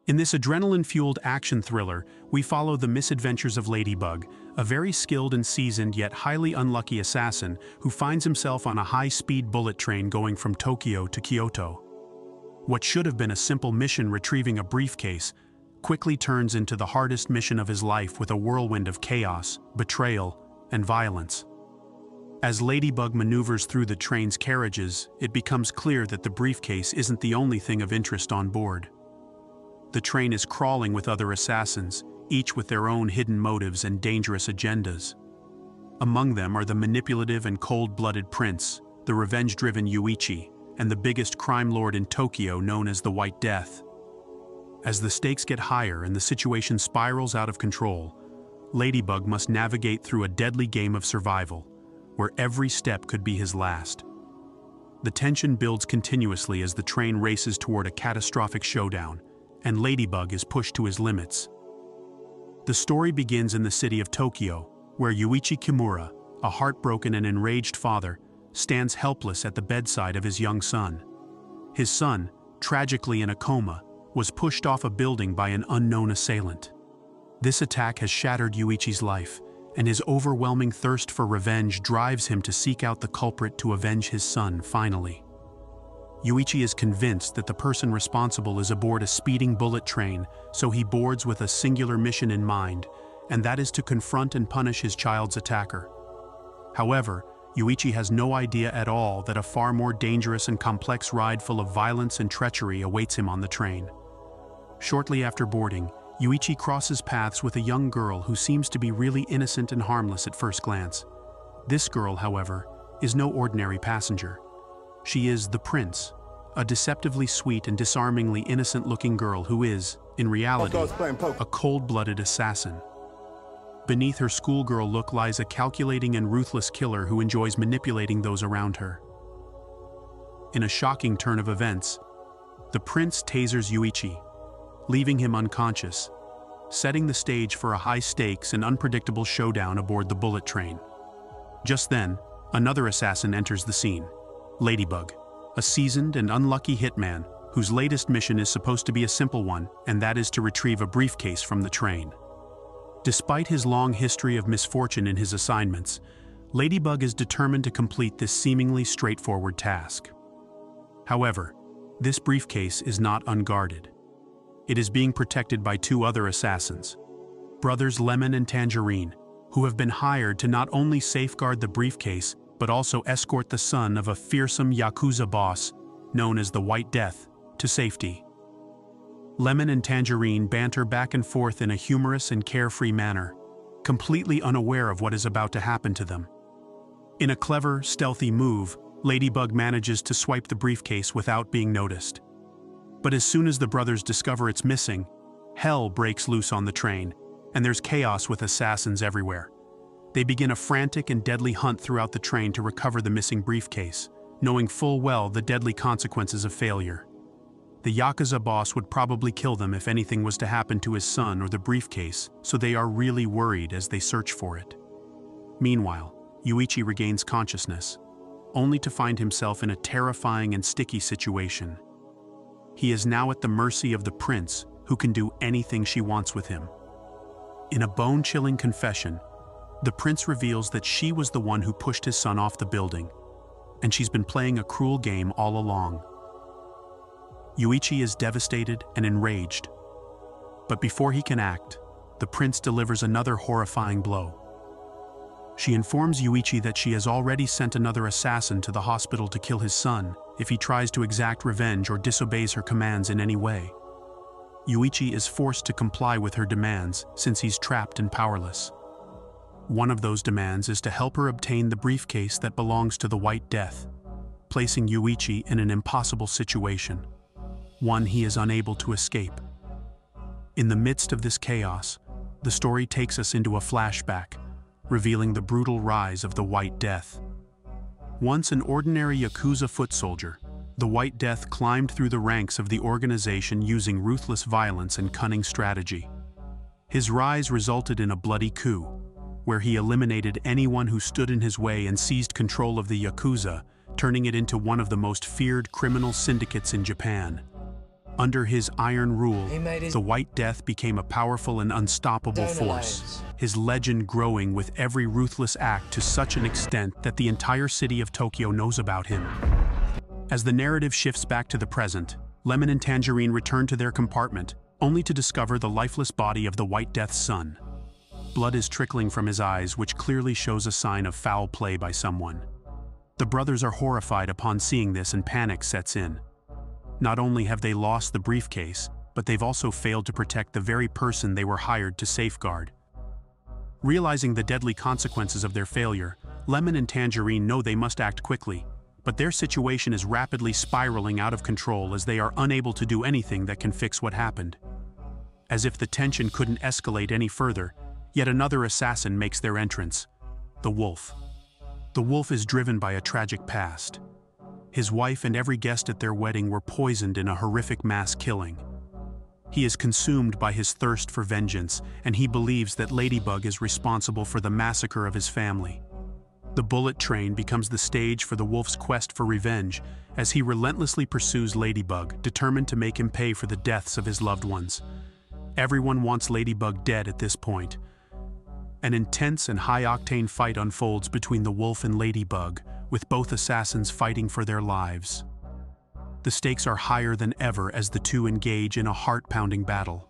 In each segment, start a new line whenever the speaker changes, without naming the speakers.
In this adrenaline-fueled action thriller, we follow the misadventures of Ladybug, a very skilled and seasoned yet highly unlucky assassin who finds himself on a high-speed bullet train going from Tokyo to Kyoto. What should have been a simple mission retrieving a briefcase quickly turns into the hardest mission of his life with a whirlwind of chaos, betrayal, and violence. As Ladybug maneuvers through the train's carriages, it becomes clear that the briefcase isn't the only thing of interest on board. The train is crawling with other assassins, each with their own hidden motives and dangerous agendas. Among them are the manipulative and cold-blooded prince, the revenge-driven Yuichi, and the biggest crime lord in Tokyo known as the White Death. As the stakes get higher and the situation spirals out of control, Ladybug must navigate through a deadly game of survival, where every step could be his last. The tension builds continuously as the train races toward a catastrophic showdown, and Ladybug is pushed to his limits. The story begins in the city of Tokyo, where Yuichi Kimura, a heartbroken and enraged father, stands helpless at the bedside of his young son. His son, tragically in a coma, was pushed off a building by an unknown assailant. This attack has shattered Yuichi's life, and his overwhelming thirst for revenge drives him to seek out the culprit to avenge his son finally. Yuichi is convinced that the person responsible is aboard a speeding bullet train, so he boards with a singular mission in mind, and that is to confront and punish his child's attacker. However, Yuichi has no idea at all that a far more dangerous and complex ride full of violence and treachery awaits him on the train. Shortly after boarding, Yuichi crosses paths with a young girl who seems to be really innocent and harmless at first glance. This girl, however, is no ordinary passenger. She is the Prince, a deceptively sweet and disarmingly innocent-looking girl who is, in reality, a cold-blooded assassin. Beneath her schoolgirl look lies a calculating and ruthless killer who enjoys manipulating those around her. In a shocking turn of events, the Prince tasers Yuichi, leaving him unconscious, setting the stage for a high-stakes and unpredictable showdown aboard the bullet train. Just then, another assassin enters the scene. Ladybug, a seasoned and unlucky hitman whose latest mission is supposed to be a simple one, and that is to retrieve a briefcase from the train. Despite his long history of misfortune in his assignments, Ladybug is determined to complete this seemingly straightforward task. However, this briefcase is not unguarded. It is being protected by two other assassins, brothers Lemon and Tangerine, who have been hired to not only safeguard the briefcase, but also escort the son of a fearsome Yakuza boss, known as the White Death, to safety. Lemon and Tangerine banter back and forth in a humorous and carefree manner, completely unaware of what is about to happen to them. In a clever, stealthy move, Ladybug manages to swipe the briefcase without being noticed. But as soon as the brothers discover it's missing, hell breaks loose on the train, and there's chaos with assassins everywhere. They begin a frantic and deadly hunt throughout the train to recover the missing briefcase, knowing full well the deadly consequences of failure. The Yakuza boss would probably kill them if anything was to happen to his son or the briefcase, so they are really worried as they search for it. Meanwhile, Yuichi regains consciousness, only to find himself in a terrifying and sticky situation. He is now at the mercy of the Prince, who can do anything she wants with him. In a bone-chilling confession, the Prince reveals that she was the one who pushed his son off the building, and she's been playing a cruel game all along. Yuichi is devastated and enraged, but before he can act, the Prince delivers another horrifying blow. She informs Yuichi that she has already sent another assassin to the hospital to kill his son if he tries to exact revenge or disobeys her commands in any way. Yuichi is forced to comply with her demands since he's trapped and powerless. One of those demands is to help her obtain the briefcase that belongs to the White Death, placing Yuichi in an impossible situation, one he is unable to escape. In the midst of this chaos, the story takes us into a flashback, revealing the brutal rise of the White Death. Once an ordinary Yakuza foot soldier, the White Death climbed through the ranks of the organization using ruthless violence and cunning strategy. His rise resulted in a bloody coup, where he eliminated anyone who stood in his way and seized control of the Yakuza, turning it into one of the most feared criminal syndicates in Japan. Under his iron rule,
He made his
the White Death became a powerful and unstoppable
own
force,
alliance.
his legend growing with every ruthless act to such an extent that the entire city of Tokyo knows about him. As the narrative shifts back to the present, Lemon and Tangerine return to their compartment, only to discover the lifeless body of the White Death's son. Blood is trickling from his eyes, which clearly shows a sign of foul play by someone. The brothers are horrified upon seeing this and panic sets in. Not only have they lost the briefcase, but they've also failed to protect the very person they were hired to safeguard. Realizing the deadly consequences of their failure, Lemon and Tangerine know they must act quickly, but their situation is rapidly spiraling out of control as they are unable to do anything that can fix what happened. As if the tension couldn't escalate any further, yet another assassin makes their entrance: the Wolf. The Wolf is driven by a tragic past. His wife and every guest at their wedding were poisoned in a horrific mass killing. He is consumed by his thirst for vengeance, and he believes that Ladybug is responsible for the massacre of his family. The bullet train becomes the stage for the Wolf's quest for revenge, as he relentlessly pursues Ladybug, determined to make him pay for the deaths of his loved ones. Everyone wants Ladybug dead at this point. An intense and high-octane fight unfolds between the Wolf and Ladybug, with both assassins fighting for their lives. The stakes are higher than ever as the two engage in a heart-pounding battle.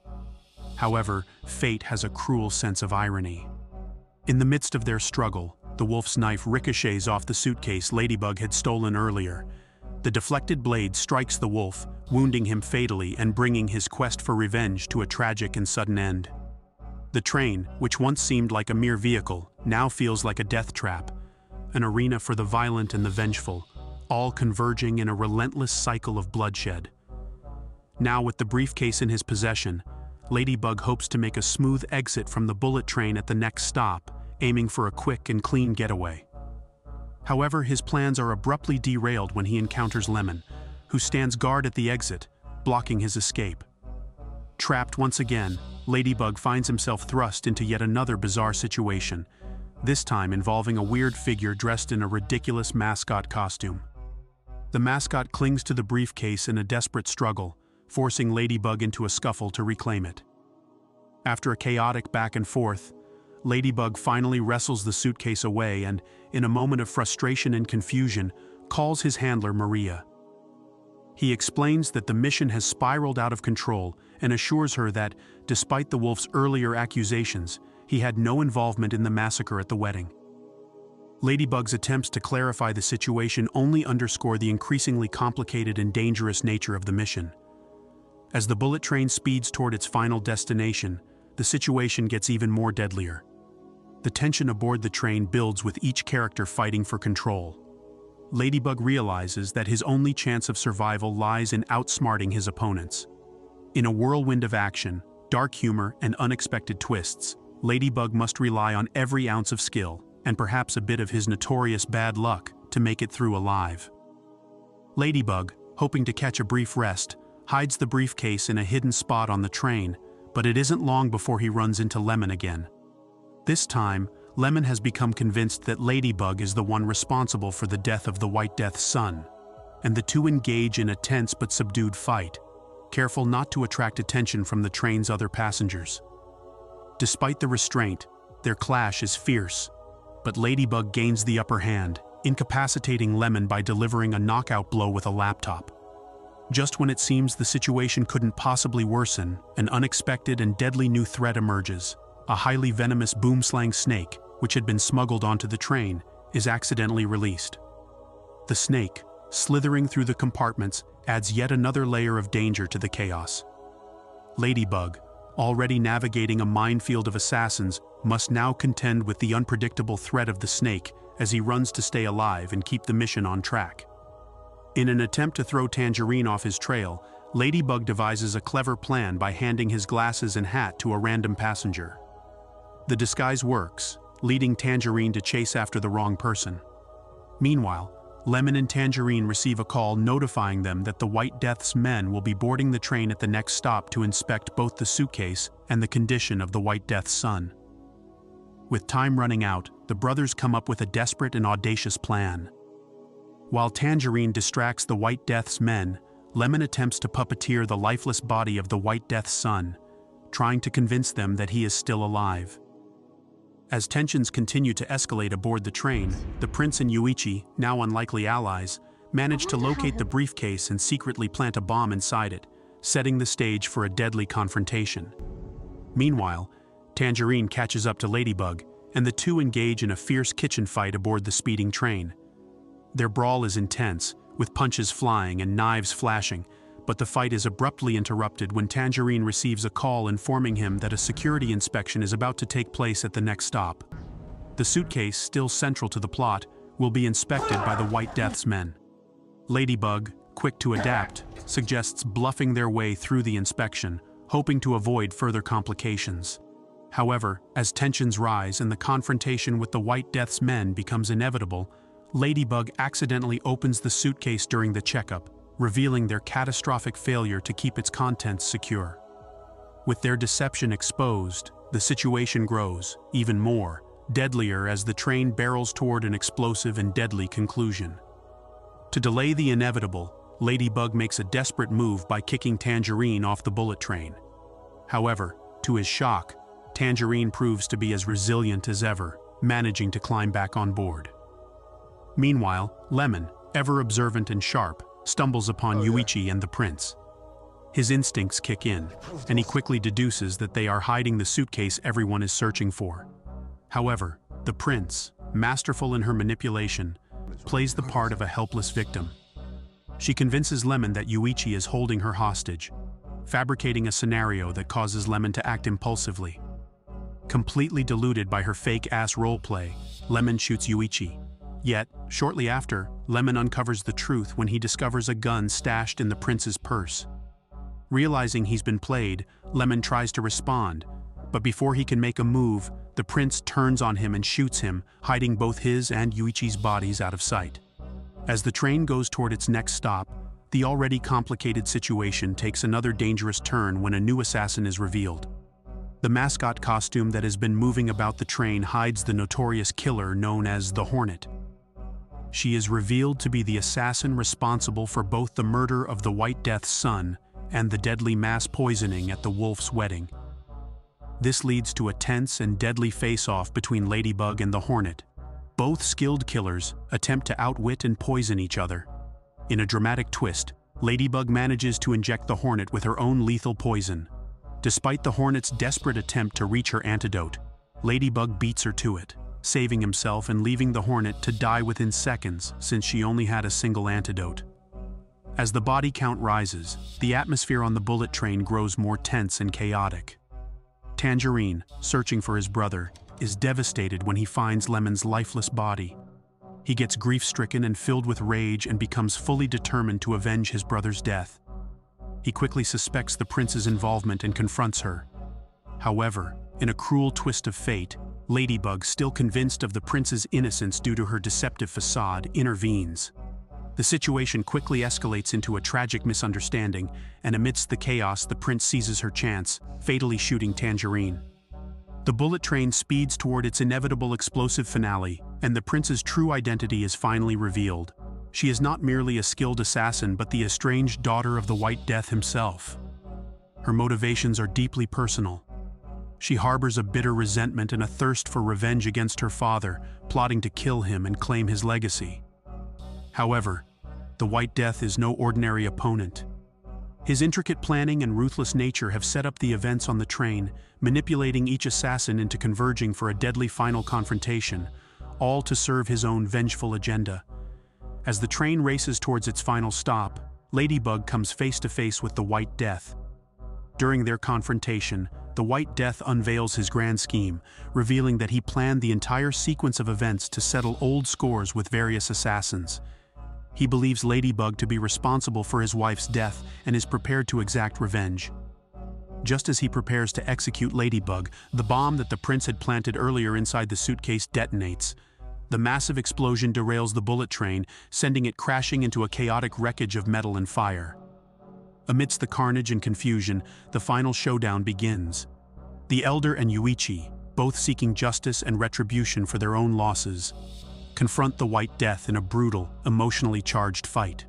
However, fate has a cruel sense of irony. In the midst of their struggle, the Wolf's knife ricochets off the suitcase Ladybug had stolen earlier. The deflected blade strikes the Wolf, wounding him fatally and bringing his quest for revenge to a tragic and sudden end. The train, which once seemed like a mere vehicle, now feels like a death trap, an arena for the violent and the vengeful, all converging in a relentless cycle of bloodshed. Now with the briefcase in his possession, Ladybug hopes to make a smooth exit from the bullet train at the next stop, aiming for a quick and clean getaway. However, his plans are abruptly derailed when he encounters Lemon, who stands guard at the exit, blocking his escape. Trapped once again, Ladybug finds himself thrust into yet another bizarre situation, this time involving a weird figure dressed in a ridiculous mascot costume. The mascot clings to the briefcase in a desperate struggle, forcing Ladybug into a scuffle to reclaim it. After a chaotic back and forth, Ladybug finally wrestles the suitcase away and, in a moment of frustration and confusion, calls his handler Maria. He explains that the mission has spiraled out of control and assures her that, despite the Wolf's earlier accusations, he had no involvement in the massacre at the wedding. Ladybug's attempts to clarify the situation only underscore the increasingly complicated and dangerous nature of the mission. As the bullet train speeds toward its final destination, the situation gets even more deadlier. The tension aboard the train builds with each character fighting for control. Ladybug realizes that his only chance of survival lies in outsmarting his opponents. In a whirlwind of action, dark humor, and unexpected twists, Ladybug must rely on every ounce of skill, and perhaps a bit of his notorious bad luck, to make it through alive. Ladybug, hoping to catch a brief rest, hides the briefcase in a hidden spot on the train, but it isn't long before he runs into Lemon again. This time, Lemon has become convinced that Ladybug is the one responsible for the death of the White Death's son, and the two engage in a tense but subdued fight, careful not to attract attention from the train's other passengers. Despite the restraint, their clash is fierce, but Ladybug gains the upper hand, incapacitating Lemon by delivering a knockout blow with a laptop. Just when it seems the situation couldn't possibly worsen, an unexpected and deadly new threat emerges. A highly venomous boomslang snake, which had been smuggled onto the train, is accidentally released. The snake, slithering through the compartments, adds yet another layer of danger to the chaos. Ladybug, already navigating a minefield of assassins, must now contend with the unpredictable threat of the snake as he runs to stay alive and keep the mission on track. In an attempt to throw Tangerine off his trail, Ladybug devises a clever plan by handing his glasses and hat to a random passenger. The disguise works, leading Tangerine to chase after the wrong person. Meanwhile, Lemon and Tangerine receive a call notifying them that the White Death's men will be boarding the train at the next stop to inspect both the suitcase and the condition of the White Death's son. With time running out, the brothers come up with a desperate and audacious plan. While Tangerine distracts the White Death's men, Lemon attempts to puppeteer the lifeless body of the White Death's son, trying to convince them that he is still alive. As tensions continue to escalate aboard the train, the prince and Yuichi, now unlikely allies, manage to locate the briefcase and secretly plant a bomb inside it, setting the stage for a deadly confrontation. Meanwhile, Tangerine catches up to Ladybug, and the two engage in a fierce kitchen fight aboard the speeding train. Their brawl is intense, with punches flying and knives flashing, but the fight is abruptly interrupted when Tangerine receives a call informing him that a security inspection is about to take place at the next stop. The suitcase, still central to the plot, will be inspected by the White Death's men. Ladybug, quick to adapt, suggests bluffing their way through the inspection, hoping to avoid further complications. However, as tensions rise and the confrontation with the White Death's men becomes inevitable, Ladybug accidentally opens the suitcase during the checkup, revealing their catastrophic failure to keep its contents secure. With their deception exposed, the situation grows, even more, deadlier as the train barrels toward an explosive and deadly conclusion. To delay the inevitable, Ladybug makes a desperate move by kicking Tangerine off the bullet train. However, to his shock, Tangerine proves to be as resilient as ever, managing to climb back on board. Meanwhile, Lemon, ever observant and sharp, stumbles upon Yuichi and the prince. His instincts kick in, and he quickly deduces that they are hiding the suitcase everyone is searching for. However, the prince, masterful in her manipulation, plays the part of a helpless victim. She convinces Lemon that Yuichi is holding her hostage, fabricating a scenario that causes Lemon to act impulsively. Completely deluded by her fake-ass roleplay, Lemon shoots Yuichi. Yet, shortly after, Lemon uncovers the truth when he discovers a gun stashed in the prince's purse. Realizing he's been played, Lemon tries to respond, but before he can make a move, the prince turns on him and shoots him, hiding both his and Yuichi's bodies out of sight. As the train goes toward its next stop, the already complicated situation takes another dangerous turn when a new assassin is revealed. The mascot costume that has been moving about the train hides the notorious killer known as the Hornet. She is revealed to be the assassin responsible for both the murder of the White Death's son and the deadly mass poisoning at the Wolf's wedding. This leads to a tense and deadly face-off between Ladybug and the Hornet. Both skilled killers attempt to outwit and poison each other. In a dramatic twist, Ladybug manages to inject the Hornet with her own lethal poison. Despite the Hornet's desperate attempt to reach her antidote, Ladybug beats her to it, saving himself and leaving the Hornet to die within seconds since she only had a single antidote. As the body count rises, the atmosphere on the bullet train grows more tense and chaotic. Tangerine, searching for his brother, is devastated when he finds Lemon's lifeless body. He gets grief-stricken and filled with rage and becomes fully determined to avenge his brother's death. He quickly suspects the prince's involvement and confronts her. However, in a cruel twist of fate, Ladybug, still convinced of the prince's innocence due to her deceptive facade, intervenes. The situation quickly escalates into a tragic misunderstanding, and amidst the chaos, the prince seizes her chance, fatally shooting Tangerine. The bullet train speeds toward its inevitable explosive finale, and the prince's true identity is finally revealed. She is not merely a skilled assassin, but the estranged daughter of the White Death himself. Her motivations are deeply personal. She harbors a bitter resentment and a thirst for revenge against her father, plotting to kill him and claim his legacy. However, the White Death is no ordinary opponent. His intricate planning and ruthless nature have set up the events on the train, manipulating each assassin into converging for a deadly final confrontation, all to serve his own vengeful agenda. As the train races towards its final stop, Ladybug comes face to face with the White Death. During their confrontation, the White Death unveils his grand scheme, revealing that he planned the entire sequence of events to settle old scores with various assassins. He believes Ladybug to be responsible for his wife's death and is prepared to exact revenge. Just as he prepares to execute Ladybug, the bomb that the prince had planted earlier inside the suitcase detonates. The massive explosion derails the bullet train, sending it crashing into a chaotic wreckage of metal and fire. Amidst the carnage and confusion, the final showdown begins. The Elder and Yuichi, both seeking justice and retribution for their own losses, confront the White Death in a brutal, emotionally charged fight.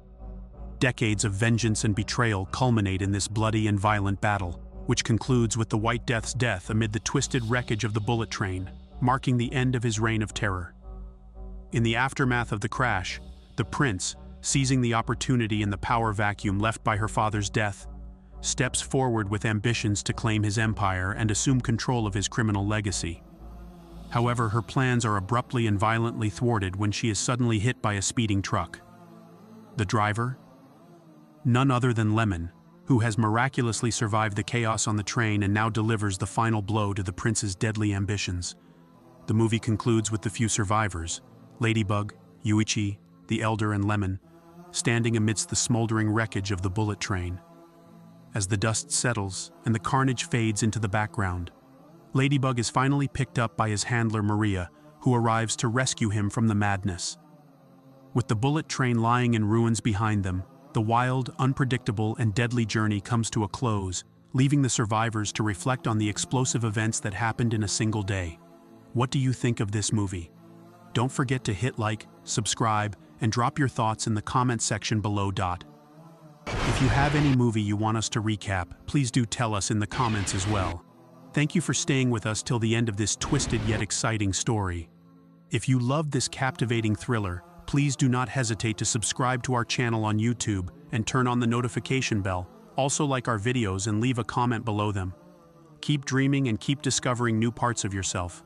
Decades of vengeance and betrayal culminate in this bloody and violent battle, which concludes with the White Death's death amid the twisted wreckage of the bullet train, marking the end of his reign of terror. In the aftermath of the crash, the prince, seizing the opportunity in the power vacuum left by her father's death, steps forward with ambitions to claim his empire and assume control of his criminal legacy. However, her plans are abruptly and violently thwarted when she is suddenly hit by a speeding truck. The driver? None other than Lemon, who has miraculously survived the chaos on the train and now delivers the final blow to the prince's deadly ambitions. The movie concludes with the few survivors, Ladybug, Yuichi, the Elder and Lemon, standing amidst the smoldering wreckage of the bullet train. As the dust settles and the carnage fades into the background, Ladybug is finally picked up by his handler Maria, who arrives to rescue him from the madness. With the bullet train lying in ruins behind them, the wild, unpredictable, and deadly journey comes to a close, leaving the survivors to reflect on the explosive events that happened in a single day. What do you think of this movie? Don't forget to hit like, subscribe, and drop your thoughts in the comment section below. If you have any movie you want us to recap, please do tell us in the comments as well. Thank you for staying with us till the end of this twisted yet exciting story. If you loved this captivating thriller, please do not hesitate to subscribe to our channel on YouTube and turn on the notification bell. Also like our videos and leave a comment below them. Keep dreaming and keep discovering new parts of yourself.